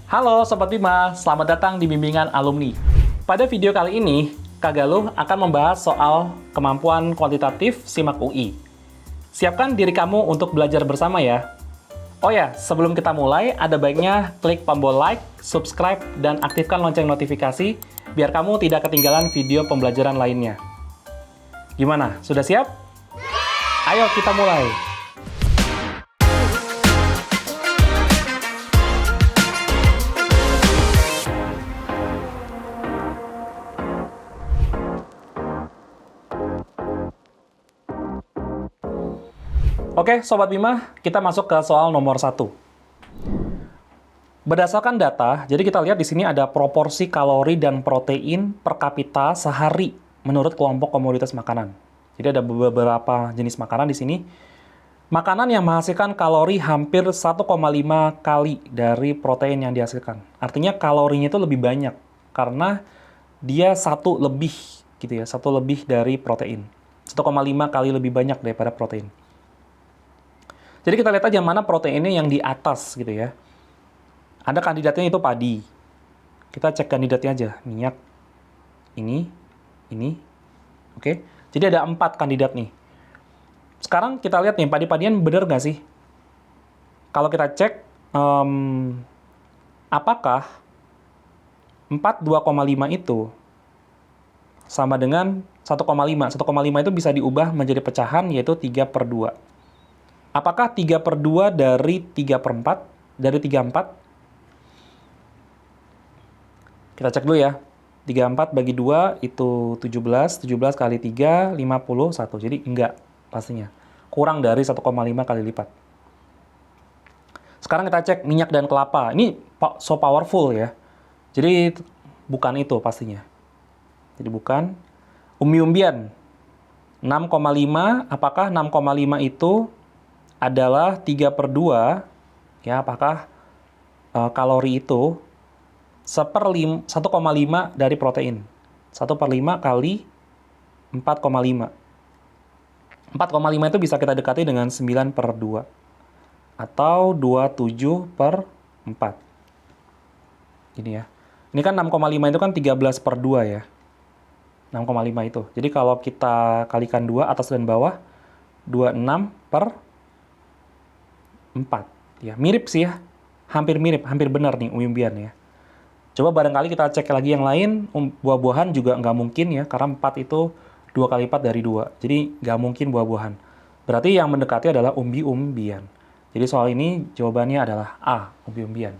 Halo Sobat Bima, selamat datang di Bimbingan Alumni. Pada video kali ini, Kak Galuh akan membahas soal kemampuan kuantitatif SIMAK UI. Siapkan diri kamu untuk belajar bersama ya. Oh ya, sebelum kita mulai, ada baiknya klik tombol like, subscribe, dan aktifkan lonceng notifikasi biar kamu tidak ketinggalan video pembelajaran lainnya. Gimana, sudah siap? Ayo kita mulai! Oke, Sobat Bima, kita masuk ke soal nomor 1. Berdasarkan data, jadi kita lihat di sini ada proporsi kalori dan protein per kapita sehari menurut kelompok komoditas makanan. Jadi ada beberapa jenis makanan di sini. Makanan yang menghasilkan kalori hampir 1,5 kali dari protein yang dihasilkan. Artinya kalorinya itu lebih banyak karena dia satu lebih dari protein. 1,5 kali lebih banyak daripada protein. Jadi kita lihat aja mana proteinnya yang di atas gitu ya. Ada kandidatnya itu padi. Kita cek kandidatnya aja. Minyak, ini. Oke. Jadi ada 4 kandidat nih. Sekarang kita lihat nih, padi-padian bener nggak sih? Kalau kita cek, apakah 4 2,5 itu sama dengan 1,5? 1,5 itu bisa diubah menjadi pecahan, yaitu 3/2. Apakah 3/2 dari 3/4? Dari 3/4? Kita cek dulu ya. 3/4 bagi 2 itu 17. 17 kali 3, 51. Jadi enggak pastinya. Kurang dari 1,5 kali lipat. Sekarang kita cek minyak dan kelapa. Ini so powerful ya. Jadi bukan itu pastinya. Jadi bukan. Umbi-umbian. 6,5. Apakah 6,5 itu adalah 3/2, ya, apakah kalori itu 1/5 dari protein. 1/5 kali 4,5. 4,5 itu bisa kita dekati dengan 9/2. Atau 27/4. Ini ya. Ini kan 6,5 itu kan 13/2 ya. 6,5 itu. Jadi kalau kita kalikan 2 atas dan bawah, 26/4. Ya, mirip sih ya. Hampir mirip, hampir benar nih umbi-umbian ya. Coba barangkali kita cek lagi yang lain, buah-buahan juga nggak mungkin ya, karena 4 itu 2 kali lipat dari 2. Jadi nggak mungkin buah-buahan. Berarti yang mendekati adalah umbi-umbian. Jadi soal ini jawabannya adalah A, umbi-umbian.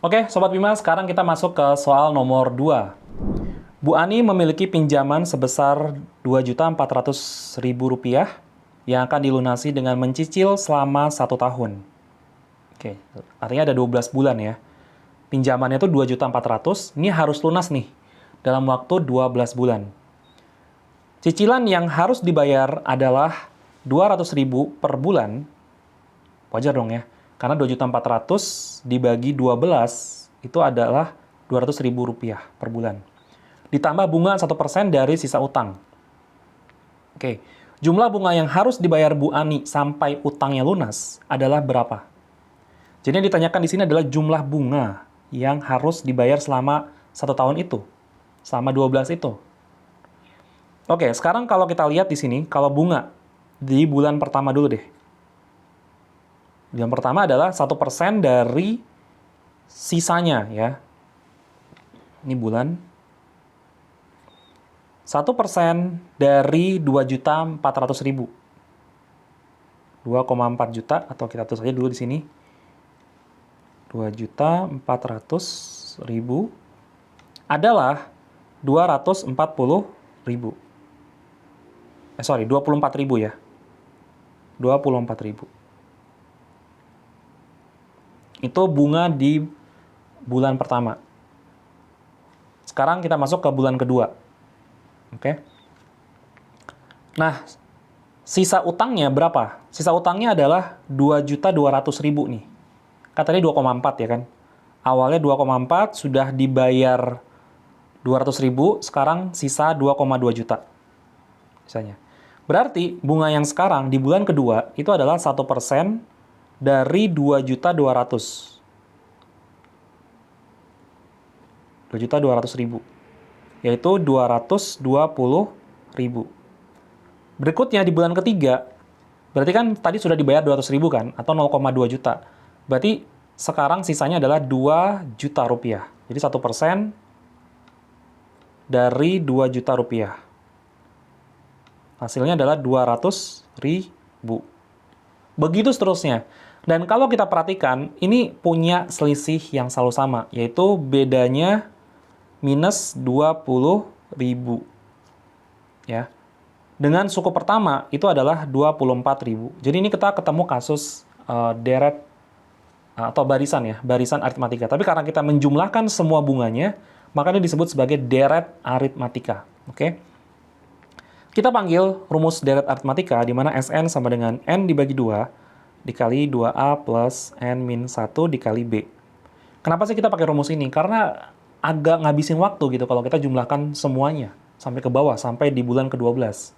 Oke, Sobat Bima, sekarang kita masuk ke soal nomor 2. Bu Ani memiliki pinjaman sebesar Rp2.400.000 yang akan dilunasi dengan mencicil selama 1 tahun. Oke, artinya ada 12 bulan ya. Pinjamannya itu Rp2.400.000, ini harus lunas nih dalam waktu 12 bulan. Cicilan yang harus dibayar adalah Rp200.000 per bulan. Wajar dong ya, karena Rp2.400.000 dibagi 12 itu adalah Rp200.000 per bulan. Ditambah bunga 1% dari sisa utang. Oke, jumlah bunga yang harus dibayar Bu Ani sampai utangnya lunas adalah berapa? Jadi yang ditanyakan di sini adalah jumlah bunga yang harus dibayar selama 1 tahun itu, selama 12 itu. Oke, sekarang kalau kita lihat di sini, kalau bunga di bulan pertama dulu deh. Bulan pertama adalah 1% dari sisanya ya. Ini bulan 1% dari 2.400.000. 2,4 juta, atau kita tulis saja dulu di sini. 2.400.000 adalah 240.000. 24.000 ya. 24.000. Itu bunga di bulan pertama. Sekarang kita masuk ke bulan kedua. Oke. Nah, sisa utangnya berapa? Sisa utangnya adalah 2.200.000 nih. Kan tadi 2,4 ya kan? Awalnya 2,4 sudah dibayar 200.000, sekarang sisa 2,2 juta. Misalnya. Berarti bunga yang sekarang di bulan kedua itu adalah 1% dari 2.200.000. 2.200.000. Yaitu 220.000. Berikutnya di bulan ketiga, berarti kan tadi sudah dibayar 200.000 kan, atau 0,2 juta. Berarti sekarang sisanya adalah 2 juta rupiah. Jadi 1% dari 2 juta rupiah. Hasilnya adalah 200.000. Begitu seterusnya. Dan kalau kita perhatikan, ini punya selisih yang selalu sama, yaitu bedanya minus 20.000. Ya. Dengan suku pertama, itu adalah 24.000. Jadi ini kita ketemu kasus deret atau barisan ya, barisan aritmatika. Tapi karena kita menjumlahkan semua bunganya, maka ini disebut sebagai deret aritmatika. Oke? Kita panggil rumus deret aritmatika, di mana Sn sama dengan N dibagi 2, dikali 2A plus N min 1 dikali B. Kenapa sih kita pakai rumus ini? Karena agak ngabisin waktu gitu kalau kita jumlahkan semuanya, sampai ke bawah, sampai di bulan ke-12.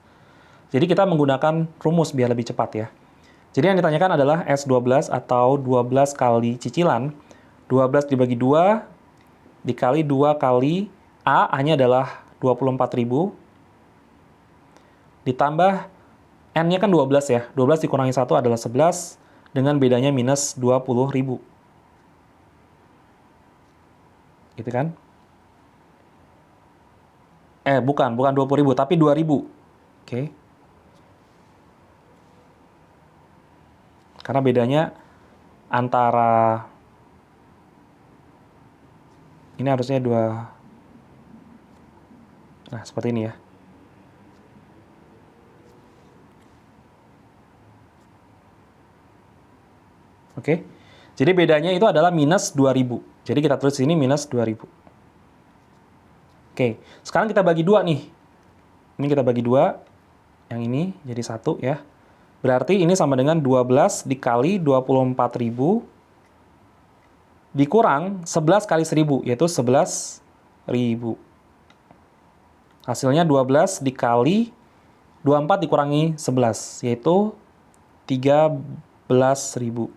Jadi kita menggunakan rumus biar lebih cepat ya. Jadi yang ditanyakan adalah S12 atau 12 kali cicilan. 12 dibagi 2 dikali 2 kali A-nya adalah 24.000. Ditambah N-nya kan 12 ya. 12 dikurangi 1 adalah 11 dengan bedanya minus 20.000. Gitu kan? Bukan 20.000 tapi 2.000. Oke. Karena bedanya antara ini harusnya 2. Nah, seperti ini ya. Oke. Jadi bedanya itu adalah minus 2.000. Jadi kita tulis di sini minus 2.000. Oke. Sekarang kita bagi 2 nih. Ini kita bagi 2. Yang ini jadi 1 ya. Berarti ini sama dengan 12 dikali 24.000 dikurang 11 kali 1.000, yaitu 11.000. Hasilnya 12 dikali 24 dikurangi 11, yaitu 13.000.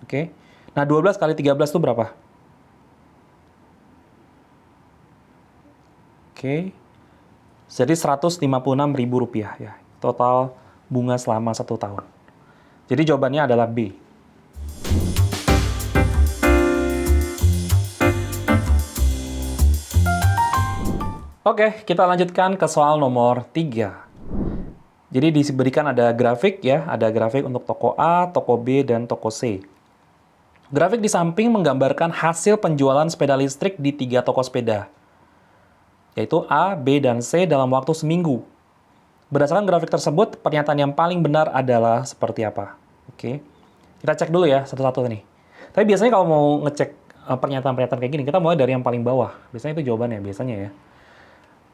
Oke. Nah, 12 kali 13 itu berapa? Oke. Jadi 156.000 rupiah ya. Total bunga selama 1 tahun. Jadi jawabannya adalah B. Oke, kita lanjutkan ke soal nomor 3. Jadi diberikan ada grafik ya, ada grafik untuk toko A, toko B, dan toko C. Grafik di samping menggambarkan hasil penjualan sepeda listrik di 3 toko sepeda, yaitu A, B, dan C dalam waktu seminggu. Berdasarkan grafik tersebut, pernyataan yang paling benar adalah seperti apa? Oke, kita cek dulu ya satu-satu nih. Tapi biasanya kalau mau ngecek pernyataan-pernyataan kayak gini, kita mulai dari yang paling bawah. Biasanya itu jawabannya, biasanya ya.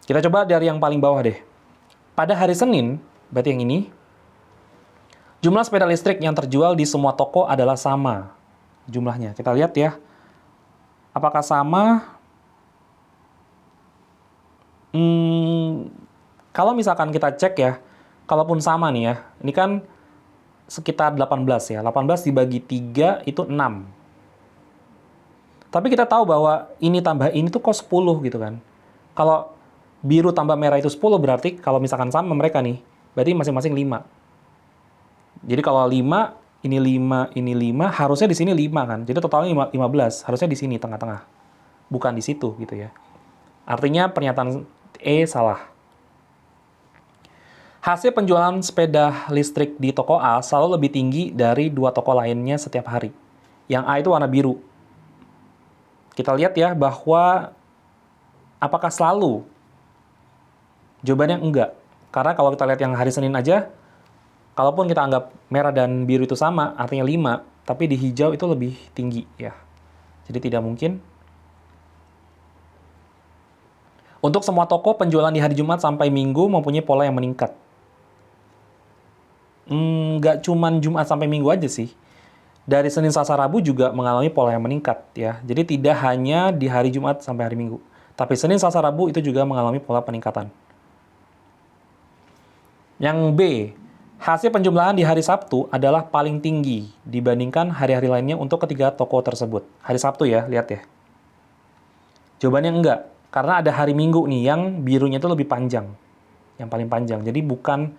Kita coba dari yang paling bawah deh. Pada hari Senin, berarti yang ini, jumlah sepeda listrik yang terjual di semua toko adalah sama jumlahnya. Kita lihat ya, apakah sama? Kalau misalkan kita cek ya, kalaupun sama nih ya, ini kan sekitar 18 ya. 18 dibagi 3 itu 6. Tapi kita tahu bahwa ini tambah ini tuh kok 10 gitu kan. Kalau biru tambah merah itu 10 berarti kalau misalkan sama mereka nih, berarti masing-masing 5. Jadi kalau 5, ini 5, ini 5, harusnya di sini 5 kan. Jadi totalnya 15, harusnya di sini tengah-tengah. Bukan di situ gitu ya. Artinya pernyataan E salah. Hasil penjualan sepeda listrik di toko A selalu lebih tinggi dari 2 toko lainnya setiap hari. Yang A itu warna biru. Kita lihat ya bahwa apakah selalu? Jawabannya enggak. Karena kalau kita lihat yang hari Senin aja, kalaupun kita anggap merah dan biru itu sama, artinya 5, tapi di hijau itu lebih tinggi ya. Jadi tidak mungkin. Untuk semua toko, penjualan di hari Jumat sampai Minggu mempunyai pola yang meningkat. Nggak cuman Jumat sampai Minggu aja sih. Dari Senin, Selasa, Rabu juga mengalami pola yang meningkat ya. Jadi tidak hanya di hari Jumat sampai hari Minggu. Tapi Senin, Selasa, Rabu itu juga mengalami pola peningkatan. Yang B, hasil penjumlahan di hari Sabtu adalah paling tinggi dibandingkan hari-hari lainnya untuk ketiga toko tersebut. Hari Sabtu ya, lihat ya. Jawabannya enggak, karena ada hari Minggu nih yang birunya itu lebih panjang. Yang paling panjang. Jadi bukan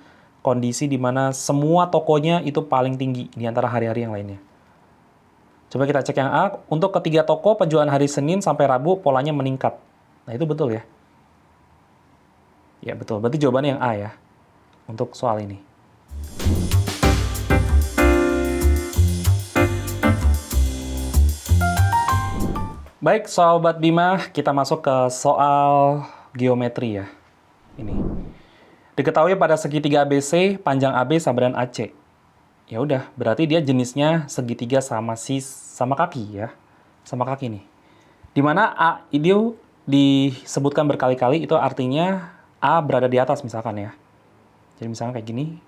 kondisi di mana semua tokonya itu paling tinggi di antara hari-hari yang lainnya. Coba kita cek yang A, untuk ketiga toko penjualan hari Senin sampai Rabu polanya meningkat. Nah itu betul ya. Ya betul, berarti jawabannya yang A ya, untuk soal ini. Baik, Sobat Bima, kita masuk ke soal geometri ya. Ini. Diketahui pada segitiga ABC, panjang AB sama dengan AC. Ya udah, berarti dia jenisnya segitiga sama kaki ya. Sama kaki nih. Di mana A itu disebutkan berkali-kali, itu artinya A berada di atas misalkan ya. Jadi misalkan kayak gini.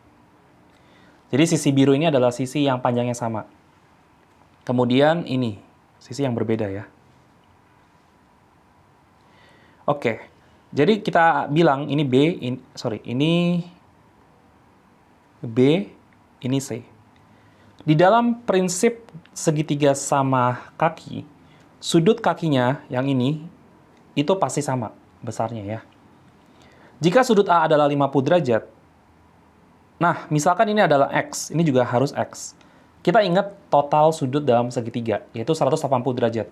Jadi sisi biru ini adalah sisi yang panjangnya sama. Kemudian ini, sisi yang berbeda ya. Oke, jadi kita bilang ini B, ini B, ini C. Di dalam prinsip segitiga sama kaki, sudut kakinya yang ini, itu pasti sama besarnya ya. Jika sudut A adalah 50 derajat, nah misalkan ini adalah X, ini juga harus X. Kita ingat total sudut dalam segitiga, yaitu 180 derajat.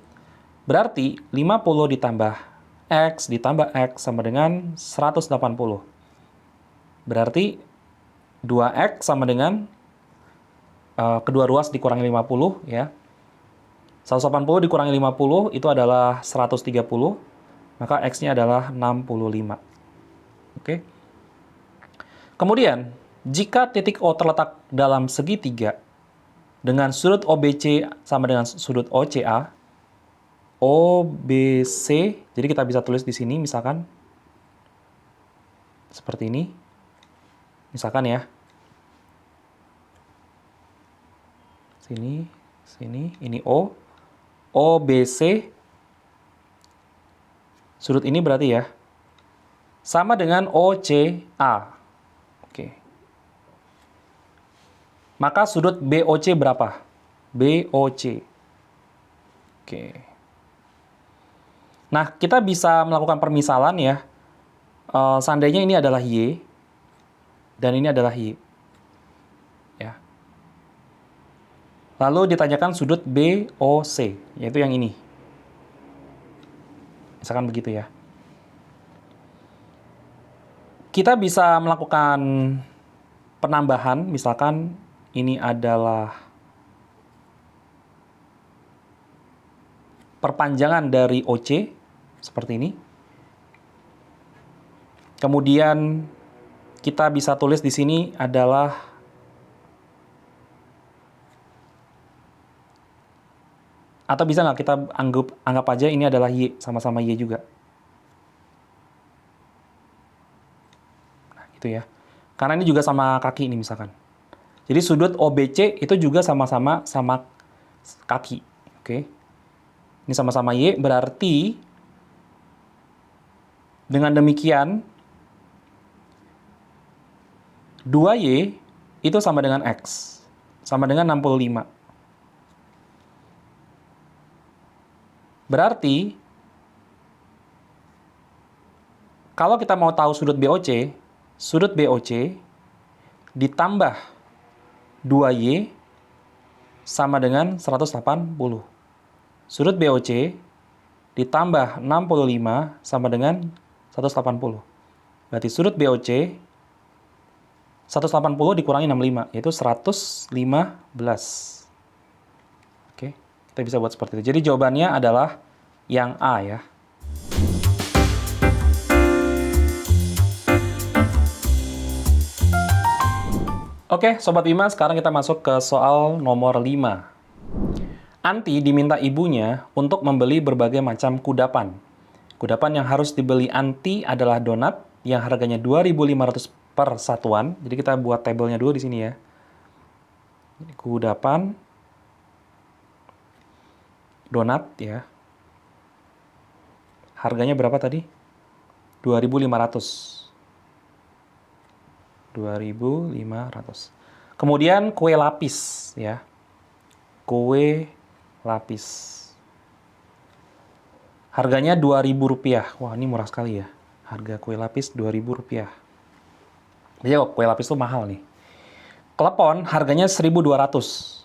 Berarti 50 ditambah X ditambah X sama dengan 180. Berarti 2X sama dengan kedua ruas dikurangi 50 ya. 180 dikurangi 50 itu adalah 130. Maka X-nya adalah 65. Oke. Kemudian, jika titik O terletak dalam segitiga dengan sudut OBC sama dengan sudut OCA, OBC, jadi kita bisa tulis di sini misalkan seperti ini. Misalkan ya. Sini, ini O. OBC. Sudut ini berarti ya. Sama dengan OCA. Oke. Maka sudut BOC berapa? BOC. Oke. Nah, kita bisa melakukan permisalan ya. Seandainya ini adalah Y, dan ini adalah Y. Ya. Lalu ditanyakan sudut BOC, yaitu yang ini. Misalkan begitu ya. Kita bisa melakukan penambahan, misalkan ini adalah perpanjangan dari OC, seperti ini. Kemudian kita bisa tulis di sini adalah atau bisa nggak kita anggap aja ini adalah Y, sama-sama Y juga. Nah, gitu ya. Karena ini juga sama kaki ini misalkan. Jadi sudut OBC itu juga sama-sama sama kaki. Oke. Ini sama-sama Y, berarti dengan demikian 2Y itu sama dengan X. Sama dengan 65. Berarti, kalau kita mau tahu sudut BOC ditambah 2Y sama dengan 180. Sudut BOC ditambah 65 sama dengan 180. Berarti sudut BOC 180 dikurangi 65, yaitu 115. Oke, kita bisa buat seperti itu. Jadi jawabannya adalah yang A ya. Oke, Sobat Bima, sekarang kita masuk ke soal nomor 5. Anti diminta ibunya untuk membeli berbagai macam kudapan. Kudapan yang harus dibeli Anti adalah donat yang harganya 2.500 per satuan. Jadi kita buat tabelnya dulu di sini ya. Kudapan, donat ya. Harganya berapa tadi? 2.500. 2.500. Kemudian kue lapis ya. Kue lapis. Harganya Rp2.000. Wah, ini murah sekali ya. Harga kue lapis Rp2.000. Jadi kue lapis tuh mahal nih. Klepon harganya 1.200.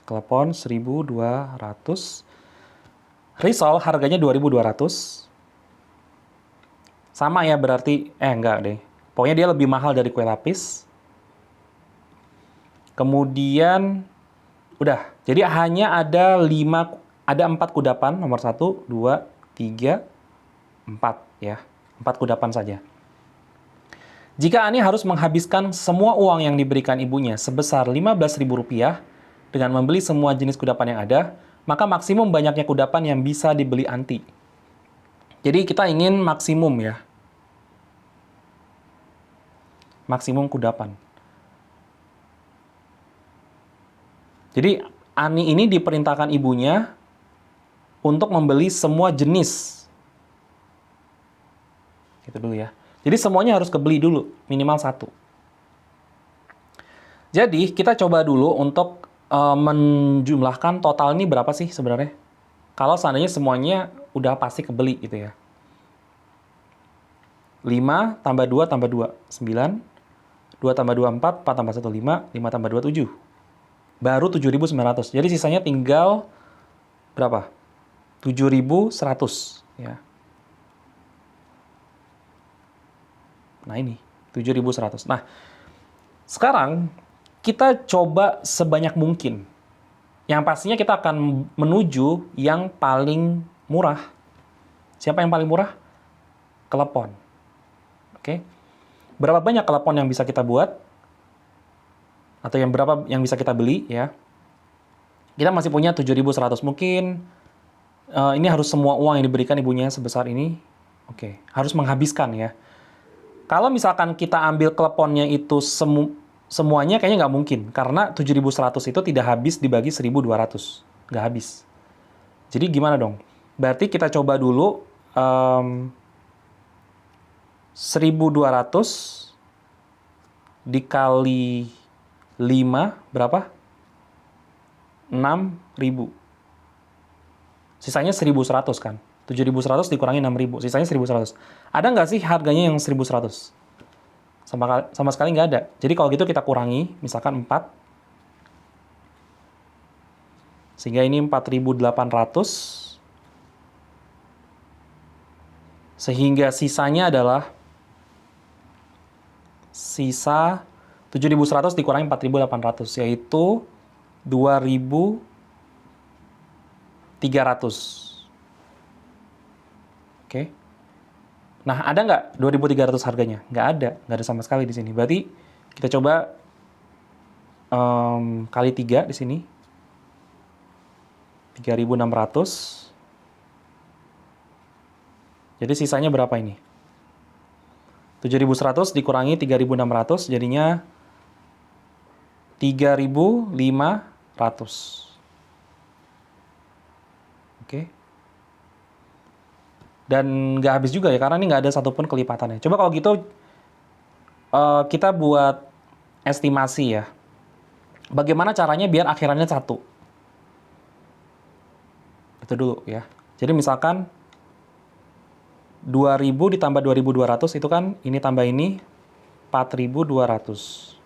Klepon 1.200. Risol harganya 2.200. Sama ya berarti, enggak deh. Pokoknya dia lebih mahal dari kue lapis. Kemudian, udah. Jadi hanya ada 4 kudapan, nomor 1, 2, 3, 4 ya. 4 kudapan saja. Jika Ani harus menghabiskan semua uang yang diberikan ibunya sebesar Rp15.000 dengan membeli semua jenis kudapan yang ada, maka maksimum banyaknya kudapan yang bisa dibeli Anti. Jadi kita ingin maksimum ya. Maksimum kudapan. Jadi Ani ini diperintahkan ibunya untuk membeli semua jenis. Gitu dulu ya. Jadi semuanya harus kebeli dulu, minimal 1. Jadi kita coba dulu untuk menjumlahkan total ini berapa sih sebenarnya. Kalau seandainya semuanya udah pasti kebeli gitu ya. 5 tambah 2 tambah 2, 9. 2 tambah 2, 4. 4 tambah 1, 5. 5 tambah 2, 7. Baru 7.900. Jadi sisanya tinggal berapa? 7.100 ya. Nah ini, 7.100. Nah, sekarang kita coba sebanyak mungkin. Yang pastinya kita akan menuju yang paling murah. Siapa yang paling murah? Klepon. Oke. Berapa banyak klepon yang bisa kita buat? Atau yang berapa yang bisa kita beli ya? Kita masih punya 7.100. Mungkin ini harus semua uang yang diberikan ibunya sebesar ini. Oke, harus menghabiskan ya. Kalau misalkan kita ambil kleponnya itu semuanya kayaknya nggak mungkin. Karena 7.100 itu tidak habis dibagi 1.200. Nggak habis. Jadi gimana dong? Berarti kita coba dulu 1.200 dikali 5 berapa? 6.000. Sisanya 1.100 kan? 7.100 dikurangi 6.000, sisanya 1.100. Ada nggak sih harganya yang 1.100? Sama sekali nggak ada. Jadi kalau gitu kita kurangi, misalkan 4. Sehingga ini 4.800. Sehingga sisanya adalah sisa 7.100 dikurangi 4.800, yaitu 2.300. Oke. Nah, ada nggak 2.300 harganya? Nggak ada sama sekali di sini. Berarti kita coba kali 3 di sini. 3.600. Jadi sisanya berapa ini? 7.100 dikurangi 3.600 jadinya 3.500. Oke. Dan nggak habis juga ya, karena ini nggak ada satupun kelipatannya. Coba kalau gitu, kita buat estimasi ya. Bagaimana caranya biar akhirannya 1? Itu dulu ya. Jadi misalkan 2.000 ditambah 2.200 itu kan ini tambah ini 4.200.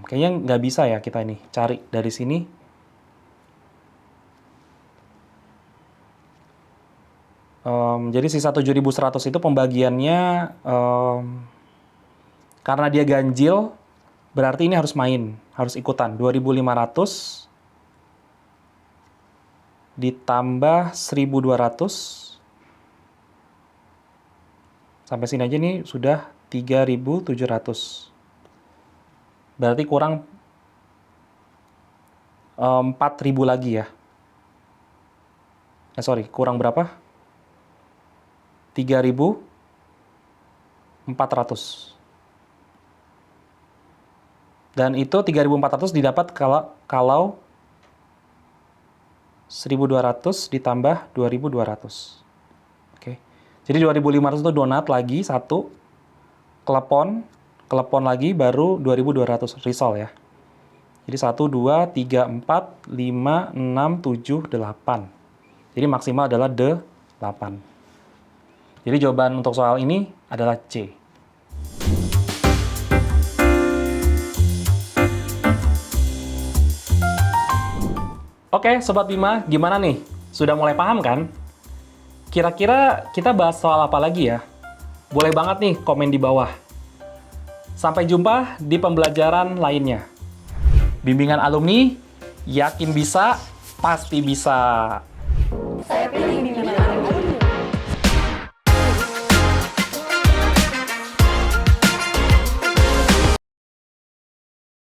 Kayaknya nggak bisa ya kita ini cari dari sini. Jadi sisa 7.100 itu pembagiannya karena dia ganjil, berarti ini harus main, harus ikutan. 2.500 ditambah 1.200. Sampai sini aja nih sudah 3.700. Berarti kurang 4.000 lagi ya. Kurang berapa? 3.400. Dan itu 3.400 didapat kalau 1.200 ditambah 2.200. Oke. Jadi 2.500 itu donat lagi, 1. Kelepon lagi, baru 2.200 risol ya. Jadi 1, 2, 3, 4, 5, 6, 7, 8. Jadi maksimal adalah 8. Jadi jawaban untuk soal ini adalah C. Oke, Sobat Bima, gimana nih? Sudah mulai paham kan? Kira-kira kita bahas soal apa lagi ya? Boleh banget nih komen di bawah. Sampai jumpa di pembelajaran lainnya. Bimbingan alumni, yakin bisa, pasti bisa.